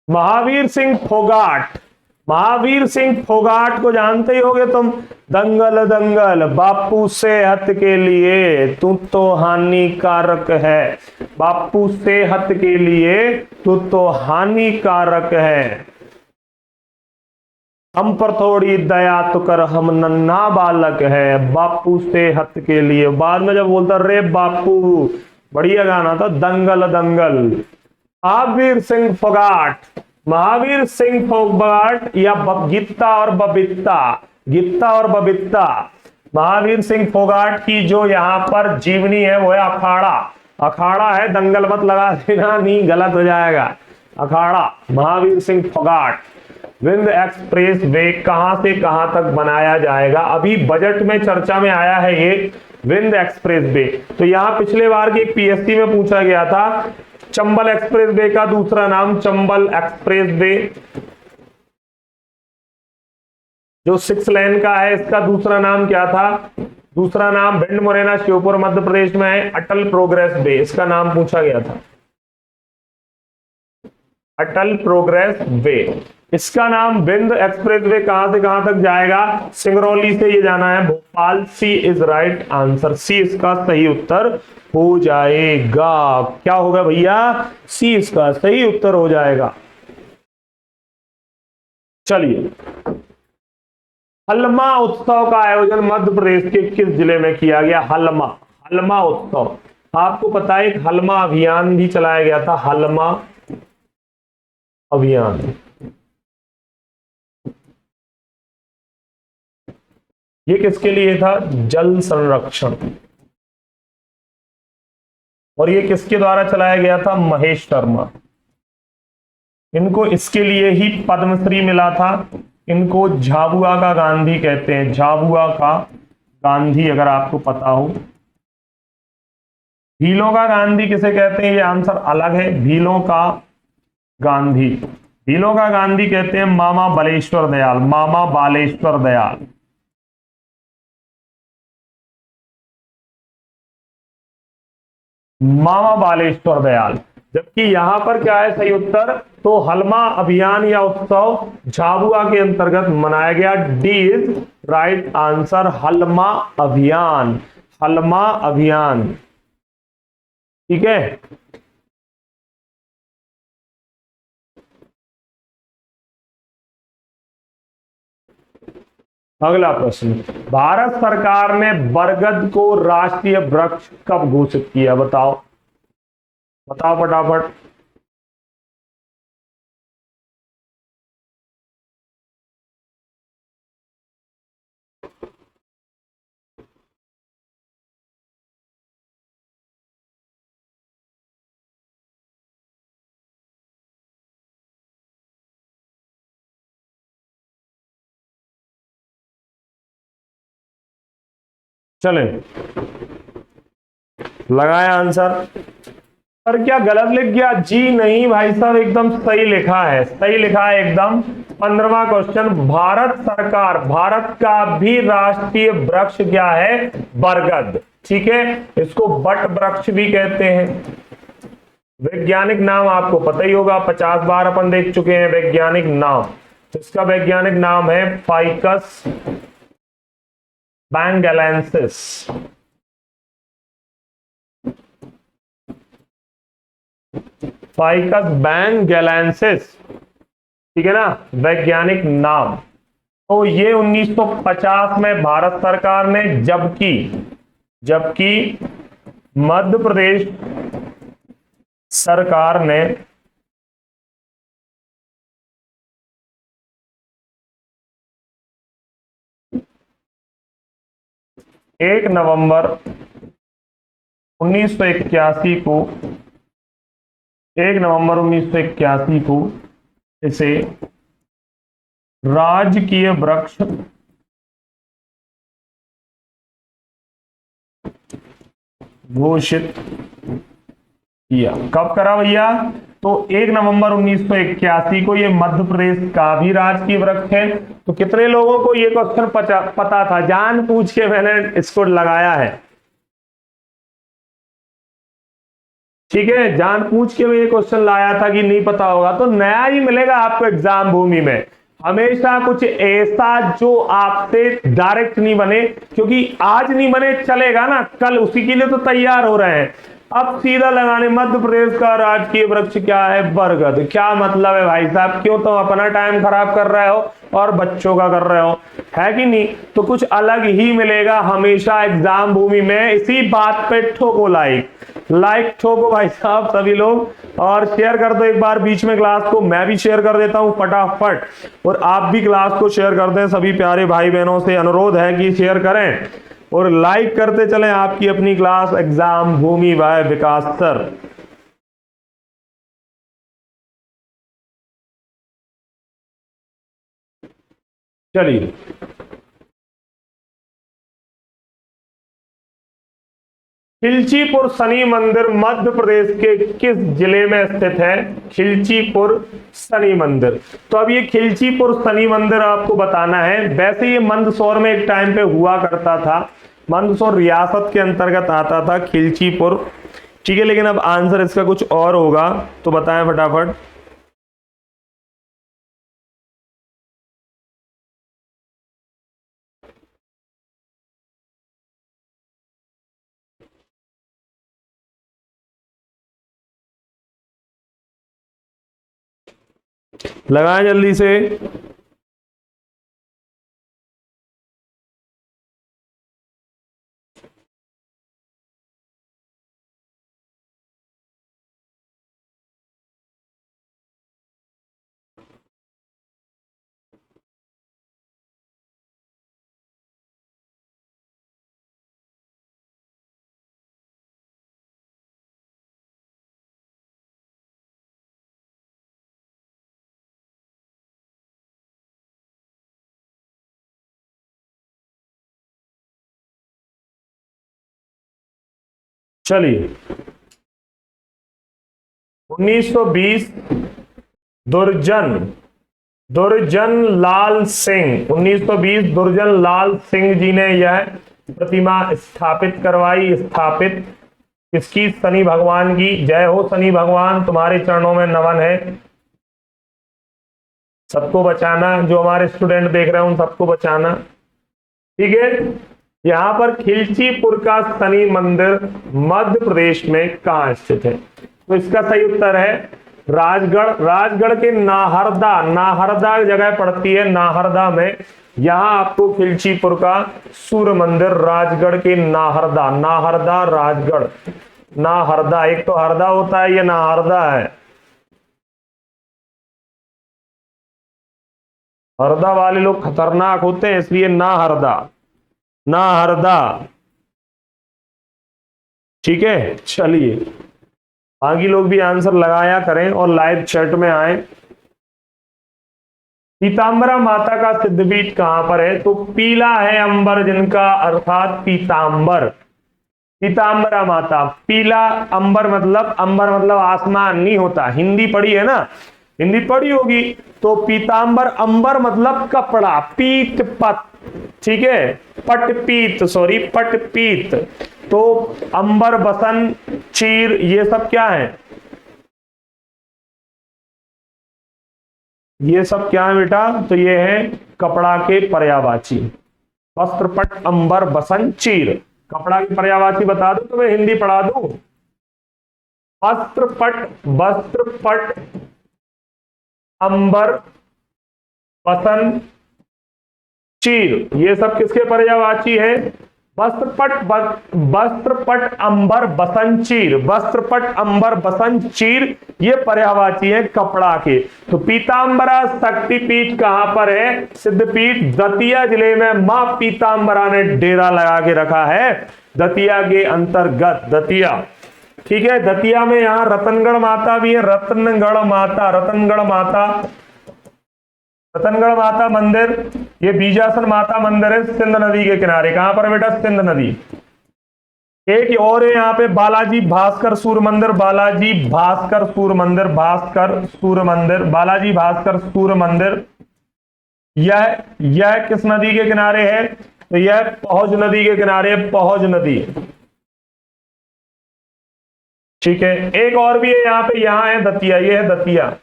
महावीर सिंह फोगाट। महावीर सिंह फोगाट को जानते ही होगे तुम। दंगल दंगल, बापू सेहत के लिए तू तो हानिकारक है। बापू सेहत के लिए तू तो हानिकारक है। हम पर थोड़ी दया तो कर, हम नन्हा बालक है। बापू सेहत के लिए। बाद में जब बोलता रे बापू, बढ़िया गाना था, दंगल दंगल। महावीर सिंह फोगाट, महावीर सिंह फोगाट या गित्ता और बबित्ता, गित्ता और बबित्ता। महावीर सिंह फोगाट की जो यहाँ पर जीवनी है वो है अखाड़ा। अखाड़ा है, दंगल मत लगा देना, नहीं गलत हो जाएगा। अखाड़ा, महावीर सिंह फोगाट। विंध्य एक्सप्रेस वे कहां से कहां तक बनाया जाएगा? अभी बजट में चर्चा में आया है ये विंध्य एक्सप्रेस वे। तो यहां पिछले बार की पीएससी में पूछा गया था, चंबल एक्सप्रेस वे का दूसरा नाम चंबल एक्सप्रेस वे। जो 6 लेन का है इसका दूसरा नाम क्या था? दूसरा नाम भिंड मुरैना श्योपुर मध्य प्रदेश में है अटल प्रोग्रेस वे, इसका नाम पूछा गया था। अटल प्रोग्रेस वे। इसका नाम विंध्य एक्सप्रेस वे कहां से कहां तक जाएगा? सिंगरौली से ये जाना है भोपाल। सी इज राइट आंसर। सी इसका सही उत्तर हो जाएगा। क्या होगा भैया? सी इसका सही उत्तर हो जाएगा। चलिए, हलमा उत्सव का आयोजन मध्य प्रदेश के किस जिले में किया गया? हलमा, हलमा उत्सव। आपको पता है एक हलमा अभियान भी चलाया गया था, हलमा अभियान। ये किसके लिए था? जल संरक्षण। और ये किसके द्वारा चलाया गया था? महेश शर्मा। इनको इसके लिए ही पद्मश्री मिला था। इनको झाबुआ का गांधी कहते हैं, झाबुआ का गांधी, अगर आपको पता हो। भीलों का गांधी किसे कहते हैं? ये आंसर अलग है। भीलों का गांधी, भीलों का गांधी कहते हैं मामा बालेश्वर दयाल, मामा बालेश्वर दयाल। मामा बालेश्वर दयाल। जबकि यहां पर क्या है सही उत्तर? तो हलमा अभियान या उत्सव झाबुआ के अंतर्गत मनाया गया। डी इज राइट आंसर, हलमा अभियान, हलमा अभियान। ठीक है। अगला प्रश्न, भारत सरकार ने बरगद को राष्ट्रीय वृक्ष कब घोषित किया? बताओ, बताओ फटाफट। चले, लगाया आंसर। पर क्या गलत लिख गया? जी नहीं भाई साहब, एकदम सही लिखा है, सही लिखा है एकदम। 15वां क्वेश्चन, भारत सरकार, भारत का भी राष्ट्रीय वृक्ष क्या है? बरगद। ठीक है, इसको बट वृक्ष भी कहते हैं। वैज्ञानिक नाम आपको पता ही होगा, 50 बार अपन देख चुके हैं वैज्ञानिक नाम। इसका वैज्ञानिक नाम है फाइकस बैंगेलेंसिस। फाइकस बैंगेलेंसिस, ठीक है ना, वैज्ञानिक नाम। तो ये 1950 में भारत सरकार ने, जबकि जबकि मध्य प्रदेश सरकार ने 1 नवंबर 1981 को, 1 नवंबर 1981 को इसे राजकीय वृक्ष घोषित किया। कब करा भैया? तो 1 नवंबर 1981 को ये मध्य प्रदेश का भी राजकीय वृक्ष है। तो कितने लोगों को ये क्वेश्चन पता था? जान पूछ के मैंने इसको लगाया है। ठीक है, जान पूछ के मैं ये क्वेश्चन लाया था कि नहीं पता होगा। तो नया ही मिलेगा आपको एग्जाम भूमि में, हमेशा कुछ ऐसा जो आपसे डायरेक्ट नहीं बने, क्योंकि आज नहीं बने चलेगा ना, कल उसी के लिए तो तैयार हो रहे हैं। अब सीधा लगाने, मध्य प्रदेश का राजकीय वृक्ष क्या है? बरगद। क्या मतलब है भाई साहब? क्यों तुम अपना टाइम खराब कर रहे हो और बच्चों का कर रहे हो, है कि नहीं? तो कुछ अलग ही मिलेगा हमेशा एग्जाम भूमि में। इसी बात पे ठोको लाइक, लाइक ठोको भाई साहब सभी लोग, और शेयर कर दो एक बार बीच में क्लास को। मैं भी शेयर कर देता हूं फटाफट, और आप भी क्लास को शेयर कर दें। सभी प्यारे भाई बहनों से अनुरोध है कि शेयर करें और लाइक करते चलें आपकी अपनी क्लास एग्जाम भूमि बाय विकास सर। चलिए, खिलचीपुर शनि मंदिर मध्य प्रदेश के किस जिले में स्थित है? खिलचीपुर शनि मंदिर। तो अब ये खिलचीपुर शनि मंदिर आपको बताना है। वैसे ये मंदसौर में एक टाइम पे हुआ करता था, मंदसौर रियासत के अंतर्गत आता था खिलचीपुर। ठीक है, लेकिन अब आंसर इसका कुछ और होगा, तो बताएं फटाफट। लगाएं जल्दी से। चलिए 1920 दुर्जन लाल सिंह 1920 दुर्जन लाल सिंह जी ने यह प्रतिमा स्थापित करवाई। किसकी? शनि भगवान की। जय हो शनि भगवान, तुम्हारे चरणों में नमन है। सबको बचाना, जो हमारे स्टूडेंट देख रहे हैं उन सबको बचाना, ठीक है। यहां पर खिलचीपुर का शनि मंदिर मध्य प्रदेश में कहां स्थित है? तो इसका सही उत्तर है राजगढ़ के नाहरदा जगह पड़ती है, नाहरदा में। यहां आपको खिलचीपुर का सूर्य मंदिर राजगढ़ के नाहरदा राजगढ़। नाहरदा, एक तो हरदा होता है, ये नाहरदा है। हरदा वाले लोग खतरनाक होते हैं, इसलिए नाहरदा। ठीक है, चलिए बाकी लोग भी आंसर लगाया करें और लाइव चैट में आए। पीतांबरा माता का सिद्धपीठ कहां पर है? तो पीला है अंबर जिनका, अर्थात पीतांबरा माता। पीला अंबर मतलब आसमान नहीं होता। हिंदी पढ़ी है ना, हिंदी पढ़ी होगी। तो पीतांबर अंबर मतलब कपड़ा, पीत पत, ठीक है, पटपीत। तो अंबर, बसन, चीर, ये सब क्या है? ये सब क्या है बेटा? तो ये है कपड़ा के पर्यायवाची। वस्त्र, पट, अंबर, बसन, चीर। कपड़ा की पर्यायवाची बता दूं तो मैं हिंदी पढ़ा दूं। वस्त्र पट अंबर, बसन, चीर, ये सब किसके पर्यायवाची है? वस्त्र पट अंबर बसन चीर, ये पर्यायवाची है कपड़ा के। तो पीतांबरा शक्तिपीठ कहां पर है? सिद्धपीठ दतिया जिले में मां पीतांबरा ने डेरा लगा के रखा है, दतिया के अंतर्गत। दतिया, ठीक है। दतिया में यहां रतनगढ़ माता भी है, रतनगढ़ माता मंदिर। ये बीजासन माता मंदिर है सिंध नदी के किनारे। कहां पर बेटा? सिंध नदी। एक और है यहाँ पे बालाजी भास्कर सूर्य मंदिर, बालाजी भास्कर सूर्य मंदिर। यह किस नदी के किनारे है? तो यह पहुज नदी के किनारे है, पहुज नदी, ठीक है। एक और भी है यहाँ पे, यहाँ है दतिया, ये है दतिया।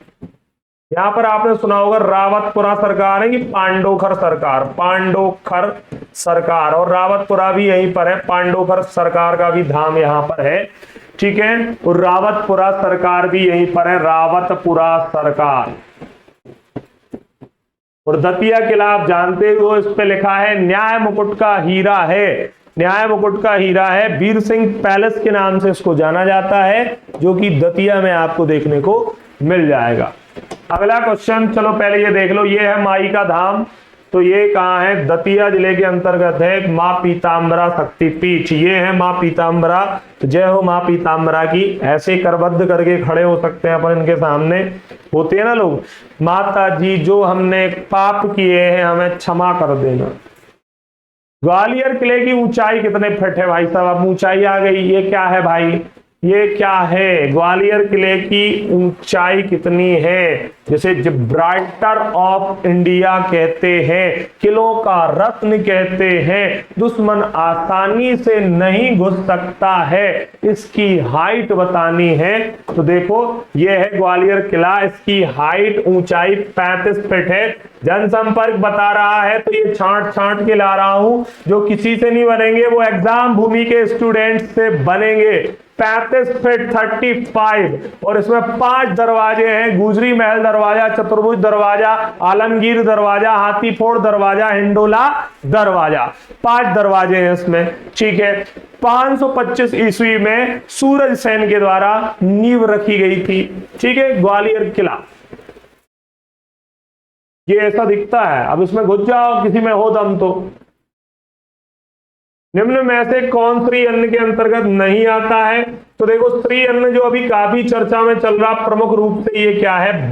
यहां पर आपने सुना होगा रावतपुरा सरकार है कि पांडोखर सरकार, और रावतपुरा भी यहीं पर है। पांडोखर सरकार का भी धाम यहां पर है, ठीक है। और रावतपुरा सरकार भी यहीं पर है, रावतपुरा सरकार। और दतिया किला आप जानते हो, इस पे लिखा है न्याय मुकुट का हीरा है। वीर सिंह पैलेस के नाम से इसको जाना जाता है, जो कि दतिया में आपको देखने को मिल जाएगा। अगला क्वेश्चन, चलो पहले ये देख लो। ये है माई का धाम, तो ये कहाँ है? दतिया जिले के अंतर्गत है मां पीतांबरा शक्तिपीठ। ये है मां पीतांबरा। तो जय हो मां पीतांबरा की। ऐसे करबद्ध करके खड़े हो सकते हैं अपन इनके सामने, होते हैं ना लोग। माता जी, जो हमने पाप किए हैं हमें क्षमा कर देना। ग्वालियर किले की ऊंचाई कितने फीट है भाई साहब? अब ऊंचाई आ गई। ये क्या है भाई? ये क्या है? ग्वालियर किले की ऊंचाई कितनी है? जिसे जिब्राल्टर ऑफ इंडिया कहते हैं, किलों का रत्न कहते हैं, दुश्मन आसानी से नहीं घुस सकता है, इसकी हाइट बतानी है। तो देखो ये है ग्वालियर किला, इसकी हाइट ऊंचाई 35 फीट है। जनसंपर्क बता रहा है, तो ये छांट के ला रहा हूं, जो किसी से नहीं बनेंगे वो एग्जाम भूमि के स्टूडेंट से बनेंगे। 35 फीट 35, और इसमें 5 दरवाजे हैं। गुजरी महल दरवाजा, चतुर्भुज दरवाजा, आलमगीर दरवाजा, हाथीफोड़ दरवाजा, हिंडोला दरवाजा। 5 दरवाजे हैं इसमें, ठीक है। 525 ईस्वी में सूरज सेन के द्वारा नींव रखी गई थी, ठीक है, ग्वालियर किला। ये ऐसा दिखता है। अब इसमें घुस जाओ, किसी में हो दम तो। निम्न में से कौन श्री अन्न के अंतर्गत नहीं आता है? तो देखो श्री अन्न जो अभी काफी चर्चा में चल रहा प्रमुख रूप से, ये क्या है?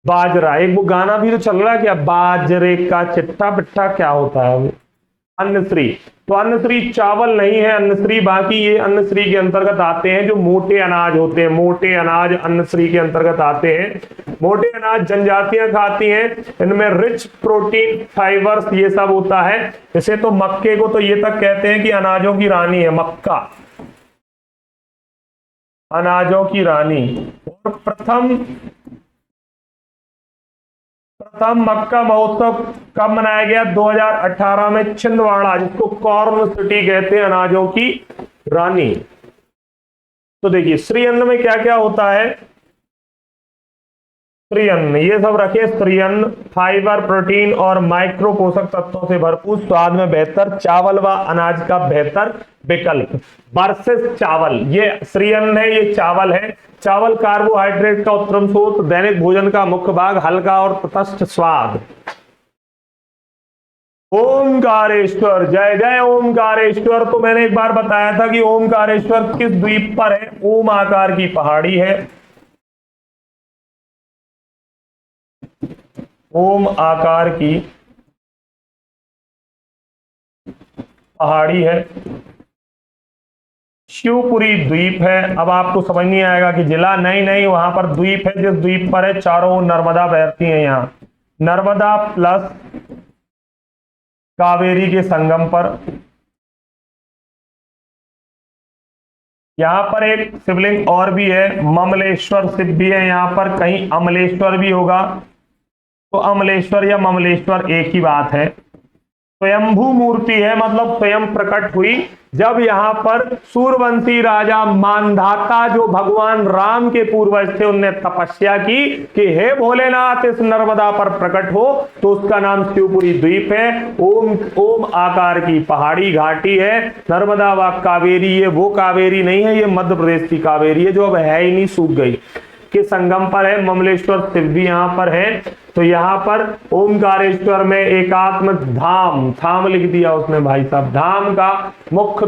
बाजरा। एक वो गाना भी तो चल रहा है क्या? बाजरे का चिट्ठा पिट्ठा, क्या होता है वो? अन्नश्री। तो अन्नश्री चावल नहीं है अन्नश्री, बाकी ये अन्नश्री के अंतर्गत आते हैं जो मोटे अनाज होते हैं, मोटे अनाज अन्नश्री के अंतर्गत आते हैं। मोटे अनाज जनजातियां खाती हैं, इनमें रिच प्रोटीन फाइबर्स ये सब होता है। जैसे तो मक्के को तो ये तक कहते हैं कि अनाजों की रानी है मक्का, अनाजों की रानी। और प्रथम मक्का महोत्सव कब मनाया गया? 2018 में छिंदवाड़ा, जिसको कॉर्न सिटी कहते हैं, अनाजों की रानी। तो देखिए श्री अन्न में क्या क्या होता है। श्री अन्न ये सब रखे, श्री अन्न फाइबर प्रोटीन और माइक्रो पोषक तत्वों से भरपूर, स्वाद में बेहतर, चावल व अनाज का बेहतर विकल्प वर्सेस चावल। ये श्री अन्न है, ये चावल है। चावल कार्बोहाइड्रेट का उत्तम स्रोत, दैनिक भोजन का मुख्य भाग, हल्का और तटस्थ स्वाद। ओमकारेश्वर, जय जय ओमकारेश्वर। तो मैंने एक बार बताया था कि ओमकारेश्वर किस द्वीप पर है? ओम आकार की पहाड़ी है, ओम आकार की पहाड़ी है, शिवपुरी द्वीप है। अब आपको समझ नहीं आएगा कि जिला, नहीं नहीं, वहां पर द्वीप है, जिस द्वीप पर है चारों ओर नर्मदा बहती है। यहाँ नर्मदा प्लस कावेरी के संगम पर। यहां पर एक शिवलिंग और भी है, ममलेश्वर शिव भी है यहाँ पर, कहीं अमलेश्वर भी होगा, तो अमलेश्वर या ममलेश्वर एक ही बात है। स्वयंभू मूर्ति है, मतलब स्वयं प्रकट हुई जब यहाँ पर सूर्यवंशी राजा मानधाता, जो भगवान राम के पूर्वज थे, उनने तपस्या की कि हे भोलेनाथ इस नर्मदा पर प्रकट हो, तो उसका नाम शिवपुरी द्वीप है। ओम आकार की पहाड़ी घाटी है। नर्मदा व कावेरी, ये वो कावेरी नहीं है, ये मध्य प्रदेश की कावेरी है जो अब है ही नहीं, सूख गई, के संगम पर है। ममलेश्वर शिव भी यहाँ पर है। तो यहाँ पर ओमकारेश्वर में एकात्म धाम, धाम लिख दिया उसने भाई साहब, धाम का मुख्य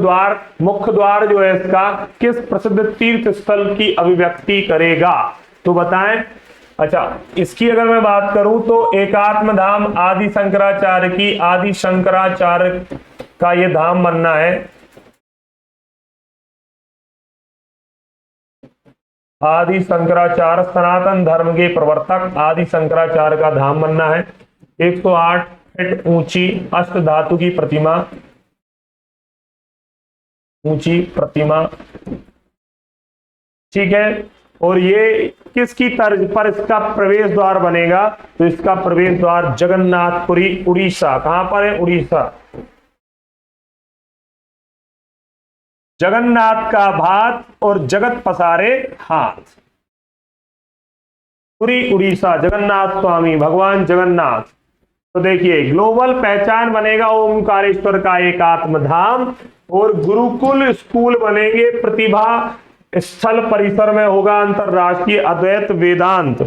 द्वार जो है इसका किस प्रसिद्ध तीर्थ स्थल की अभिव्यक्ति करेगा? तो बताएं। अच्छा, इसकी अगर मैं बात करूं तो एकात्म धाम आदि शंकराचार्य की, आदि शंकराचार्य का ये धाम बनना है। आदि शंकराचार्य सनातन धर्म के प्रवर्तक, आदि शंकराचार्य का धाम बनना है। 108 फीट ऊंची अष्ट धातु की प्रतिमा, ऊंची प्रतिमा, ठीक है। और ये किसकी तर्ज पर इसका प्रवेश द्वार बनेगा? तो इसका प्रवेश द्वार जगन्नाथपुरी उड़ीसा। कहां पर है? उड़ीसा। जगन्नाथ का भात और जगत पसारे हाथ, पुरी उड़ीसा, जगन्नाथ स्वामी भगवान जगन्नाथ। तो देखिए ग्लोबल पहचान बनेगा ओमकारेश्वर का एकात्म धाम, और गुरुकुल स्कूल बनेंगे, प्रतिभा स्थल परिसर में होगा अंतरराष्ट्रीय अद्वैत वेदांत,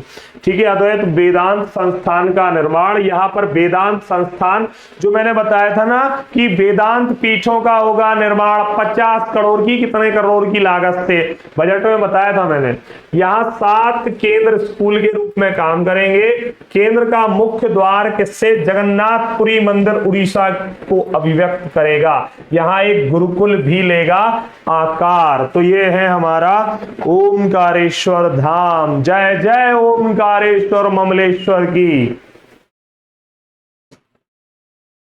ठीक है, अद्वैत वेदांत संस्थान का निर्माण। यहाँ पर वेदांत संस्थान, जो मैंने बताया था ना कि वेदांत पीठों का होगा निर्माण 50 करोड़ की, कितने करोड़ की लागत से, बजट में बताया था मैंने। यहाँ 7 केंद्र स्कूल के रूप में काम करेंगे। केंद्र का मुख्य द्वार किससे? जगन्नाथपुरी मंदिर उड़ीसा को अभिव्यक्त करेगा। यहाँ एक गुरुकुल भी लेगा आकार। तो ये है हमारा ओमकारेश्वर धाम। जय जय ओमकारेश्वर ममलेश्वर की।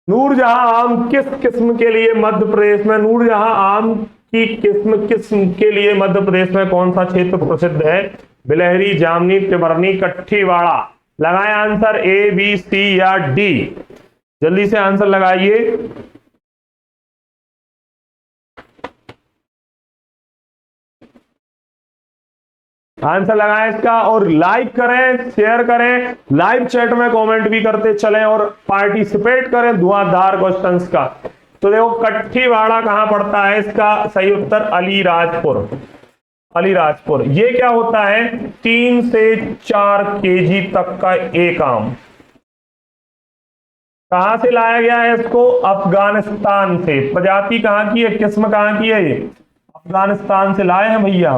नूरजहां आम किस किस्म के लिए मध्य प्रदेश में, नूरजहां आम की किस्म के लिए मध्य प्रदेश में कौन सा क्षेत्र प्रसिद्ध है? बिलहरी, जामनी, तिबरनी, कट्ठीवाड़ा। लगाएं आंसर ए, बी, सी या डी। जल्दी से आंसर लगाइए। आंसर लगाएं इसका, और लाइक करें, शेयर करें, लाइव चैट में कमेंट भी करते चलें और पार्टिसिपेट करें धुआंधार क्वेश्चंस का। तो देखो कट्ठीवाड़ा कहां पड़ता है? इसका सही उत्तर अलीराजपुर। अलीराजपुर। ये क्या होता है? 3 से 4 केजी तक का एक आम। कहां से लाया गया है इसको? अफगानिस्तान से। प्रजाति कहां की है, किस्म कहां की है? ये अफगानिस्तान से लाए हैं भैया।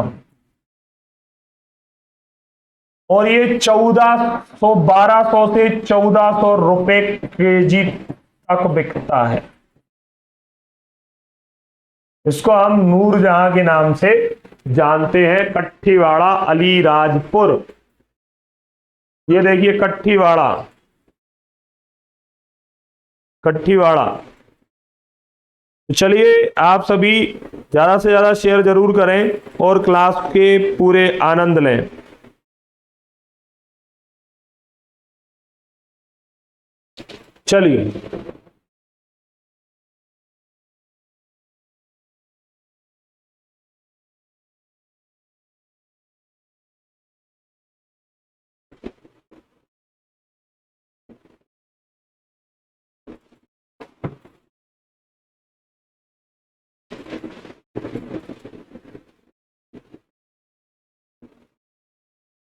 और ये 1200 से 1400 रुपए केजी तक बिकता है। इसको हम नूरजहां के नाम से जानते हैं। कट्ठीवाड़ा अलीराजपुर, ये देखिए कट्ठीवाड़ा, कट्ठीवाड़ा। तो चलिए आप सभी ज्यादा से ज्यादा शेयर जरूर करें और क्लास के पूरे आनंद लें। चलिए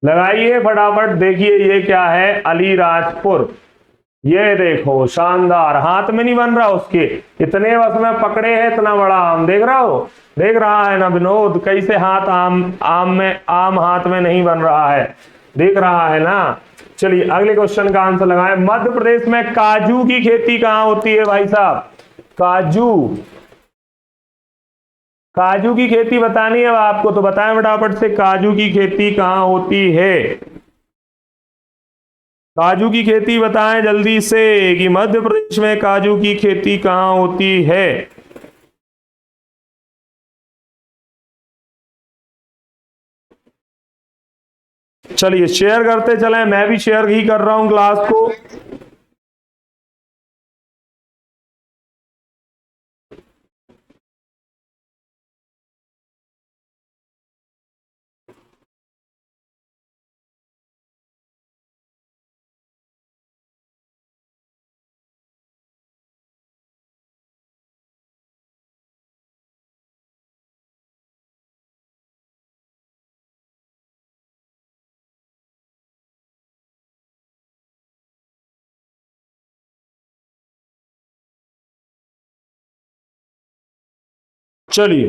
लगाइए फटाफट। देखिए ये क्या है, अलीराजपुर। ये देखो शानदार, हाथ में नहीं बन रहा उसके, इतने बस में पकड़े है इतना बड़ा आम, देख रहा हो, देख रहा है ना विनोद, कैसे हाथ आम हाथ में नहीं बन रहा है, देख रहा है ना। चलिए अगले क्वेश्चन का आंसर लगाएं। मध्य प्रदेश में काजू की खेती कहां होती है भाई साहब? काजू, काजू की खेती बतानी है आपको, तो बताएं फटाफट से, काजू की खेती कहां होती है? काजू की खेती बताएं जल्दी से कि मध्य प्रदेश में काजू की खेती कहां होती है। चलिए शेयर करते चलें, मैं भी शेयर ही कर रहा हूं क्लास को। चलिए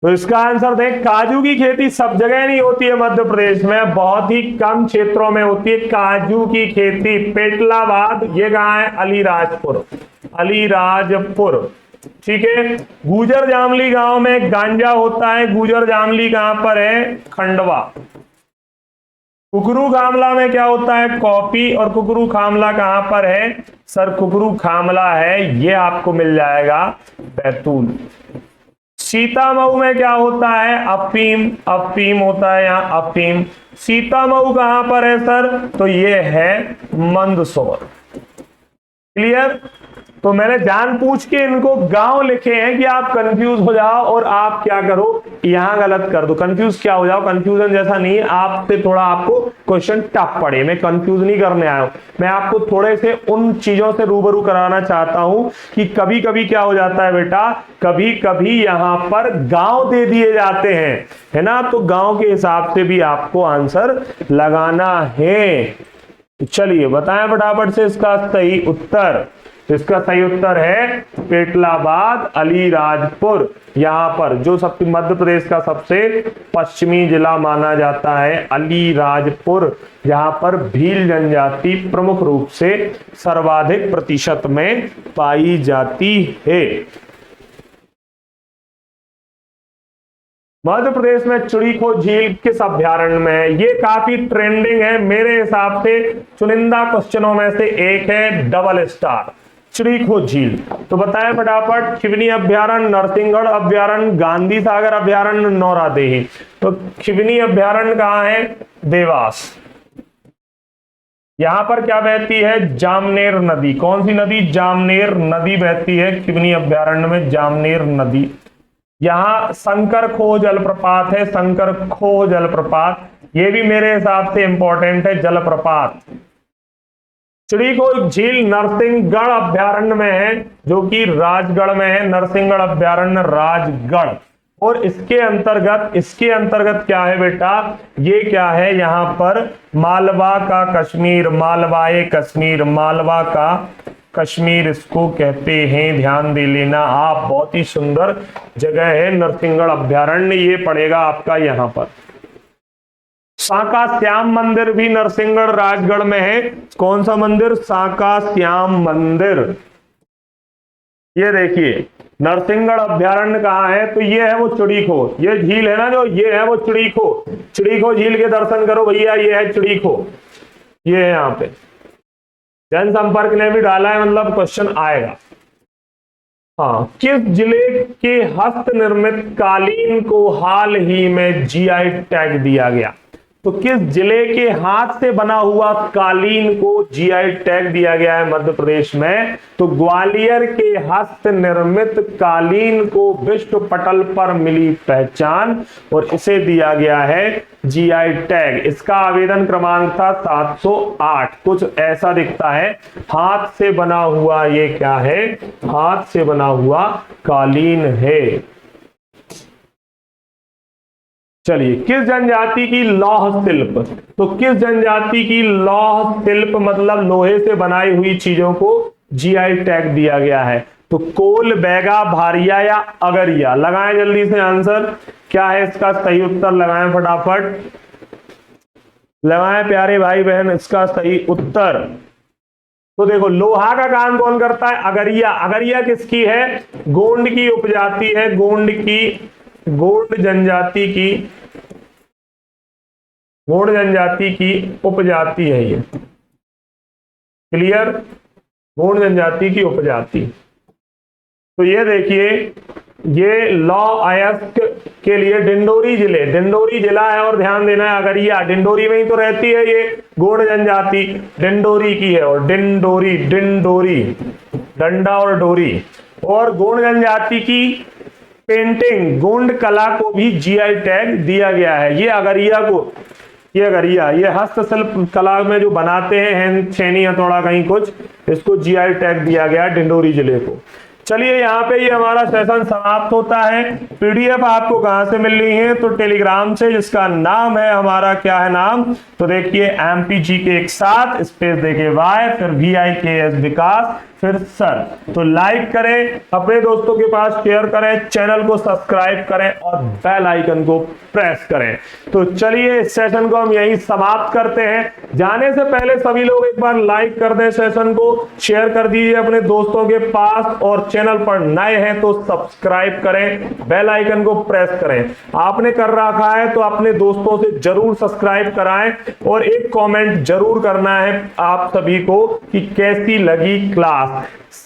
तो इसका आंसर देख, काजू की खेती सब जगह नहीं होती है मध्य प्रदेश में, बहुत ही कम क्षेत्रों में होती है काजू की खेती। पेटलाबाद, ये कहां है? अलीराजपुर, अलीराजपुर, ठीक है। गुजर जामली गांव में गांजा होता है, गुजर जामली कहां पर है? खंडवा। कुकरू खामला में क्या होता है? कॉफी, और कुकरू खामला कहां पर है सर? कुकरू खामला है, ये आपको मिल जाएगा बैतूल। सीतामऊ में क्या होता है? अफीम, अफीम होता है यहाँ, अफीम। सीतामऊ कहां पर है सर? तो ये है मंदसौर। क्लियर? तो मैंने जानबूझ के इनको गांव लिखे हैं कि आप कंफ्यूज हो जाओ और आप क्या करो, यहां गलत कर दो, कंफ्यूज क्या हो जाओ। कंफ्यूजन जैसा नहीं है, आपसे थोड़ा आपको क्वेश्चन टफ पड़े, मैं कंफ्यूज नहीं करने आया हूं, मैं आपको थोड़े से उन चीजों से रूबरू कराना चाहता हूं कि कभी कभी क्या हो जाता है बेटा, कभी कभी यहां पर गांव दे दिए जाते हैं, है ना, तो गांव के हिसाब से भी आपको आंसर लगाना है। चलिए बताएं फटाफट से इसका सही उत्तर। इसका सही उत्तर है पेटलाबाद अलीराजपुर। यहां पर जो सबसे मध्य प्रदेश का सबसे पश्चिमी जिला माना जाता है अलीराजपुर, यहां पर भील जनजाति प्रमुख रूप से सर्वाधिक प्रतिशत में पाई जाती है। मध्य प्रदेश में चिड़ीखो झील किस अभ्यारण्य में है? ये काफी ट्रेंडिंग है, मेरे हिसाब से चुनिंदा क्वेश्चनों में से एक है, डबल स्टार, चिड़ीखो झील। तो बताएं फटाफट, खिवनी अभ्यारण्य, नरसिंहगढ़ अभ्यारण्य, गांधी सागर अभ्यारण्य, नौरादेही। तो खिवनी अभ्यारण्य कहां है? देवास। यहां पर क्या बहती है? जामनेर नदी। कौन सी नदी? जामनेर नदी बहती है खिवनी अभ्यारण्य में, जामनेर नदी। यहां शंकर खो जलप्रपात है, शंकर खो जलप्रपात, ये भी मेरे हिसाब से इंपॉर्टेंट है जलप्रपात। चिड़ीखो झील नरसिंहगढ़ अभ्यारण्य में है, जो कि राजगढ़ में है, नरसिंहगढ़ अभ्यारण्य राजगढ़। और इसके अंतर्गत क्या है बेटा? ये क्या है? यहां पर मालवा का कश्मीर, मालवाए कश्मीर, मालवा का कश्मीर इसको कहते हैं, ध्यान दे लेना आप, बहुत ही सुंदर जगह है नरसिंहगढ़ अभ्यारण्य, ये पड़ेगा आपका यहां पर। साका श्याम मंदिर भी नरसिंहगढ़ राजगढ़ में है। कौन सा मंदिर? साका श्याम मंदिर। ये देखिए नरसिंहगढ़ अभ्यारण्य कहाँ है, तो ये है वो चिड़ीखो, ये झील है ना जो, ये है वो चिड़ीखो। चिड़ीखो झील के दर्शन करो भैया, ये है चिड़ीखो, ये है यहाँ पे। जनसंपर्क ने भी डाला है, मतलब क्वेश्चन आएगा। हाँ, किस जिले के हस्त निर्मित कालीन को हाल ही में जीआई टैग दिया गया? तो किस जिले के हाथ से बना हुआ कालीन को जीआई टैग दिया गया है मध्य प्रदेश में? तो ग्वालियर के हस्त निर्मित कालीन को विश्व पटल पर मिली पहचान और इसे दिया गया है जीआई टैग। इसका आवेदन क्रमांक था 708। कुछ ऐसा दिखता है, हाथ से बना हुआ, ये क्या है? हाथ से बना हुआ कालीन है। चलिए, किस जनजाति की लौह शिल्प? तो किस जनजाति की लौह शिल्प मतलब लोहे से बनाई हुई चीजों को जीआई टैग दिया गया है? तो कोल, बैगा, भारिया या अगरिया? लगाएं जल्दी से आंसर, क्या है इसका सही उत्तर? लगाएं फटाफट, लगाएं प्यारे भाई बहन इसका सही उत्तर। तो देखो, लोहा का काम कौन करता है? अगरिया। अगरिया किसकी है? गोंड की उपजाति है, गोंड की, गोंड जनजाति की, गोंड जनजाति की उपजाति है ये। क्लियर? गोंड जनजाति की उपजाति। तो ये देखिए, ये लौ अयस्क के लिए डिंडोरी जिले, डिंडोरी जिला है, और ध्यान देना है अगरिया डिंडोरी में ही तो रहती है। ये गोंड जनजाति डिंडोरी की है, और डिंडोरी, डिंडोरी डंडा और डोरी। और गोंड जनजाति की पेंटिंग, गोंड कला को भी जीआई टैग दिया गया है। ये अगरिया को, ये अगरिया, ये हस्तशिल्प कला में जो बनाते हैं छेनी हथौड़ा कहीं कुछ, इसको जीआई टैग दिया गया डिंडोरी जिले को। चलिए, यहाँ पे ये हमारा सेशन समाप्त होता है। पीडीएफ आपको कहां से मिल रही है? तो टेलीग्राम से, जिसका नाम है हमारा, क्या है नाम? तो देखिए MPG के एक साथ स्पेस देके वाई, फिर VIKS विकास, फिर सर। तो लाइक करें, अपने दोस्तों के पास शेयर करें, चैनल को सब्सक्राइब करें और बेल आइकन को प्रेस करें। तो चलिए, इस सेशन को हम यहीं समाप्त करते हैं। जाने से पहले सभी लोग एक बार लाइक कर दें, सेशन को शेयर कर दीजिए अपने दोस्तों के पास, और चैनल पर नए हैं तो सब्सक्राइब करें, बेल आइकन को प्रेस करें। आपने कर रखा है तो अपने दोस्तों से जरूर सब्सक्राइब कराएं, और एक कमेंट जरूर करना है आप सभी को कि कैसी लगी क्लास।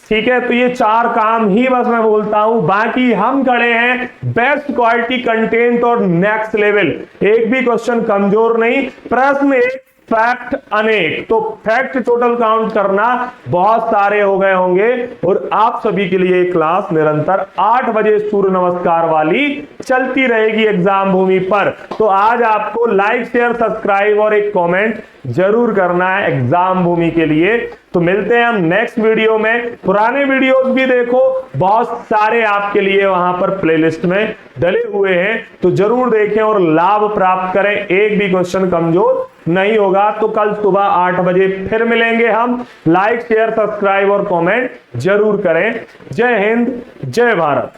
ठीक है? तो ये 4 काम ही बस मैं बोलता हूं, बाकी हम खड़े हैं बेस्ट क्वालिटी कंटेंट और नेक्स्ट लेवल। एक भी क्वेश्चन कमजोर नहीं, प्रश्न एक, फैक्ट अनेक। तो फैक्ट टोटल काउंट करना बहुत सारे हो गए होंगे, और आप सभी के लिए क्लास निरंतर 8 बजे सूर्य नमस्कार वाली चलती रहेगी एग्जाम भूमि पर। तो आज आपको लाइक, शेयर, सब्सक्राइब और एक कमेंट जरूर करना है एग्जाम भूमि के लिए। तो मिलते हैं हम नेक्स्ट वीडियो में। पुराने वीडियोस भी देखो, बहुत सारे आपके लिए वहां पर प्लेलिस्ट में डले हुए हैं, तो जरूर देखें और लाभ प्राप्त करें। एक भी क्वेश्चन कमजोर नहीं होगा। तो कल सुबह 8 बजे फिर मिलेंगे हम। लाइक, शेयर, सब्सक्राइब और कमेंट जरूर करें। जय हिंद, जय भारत।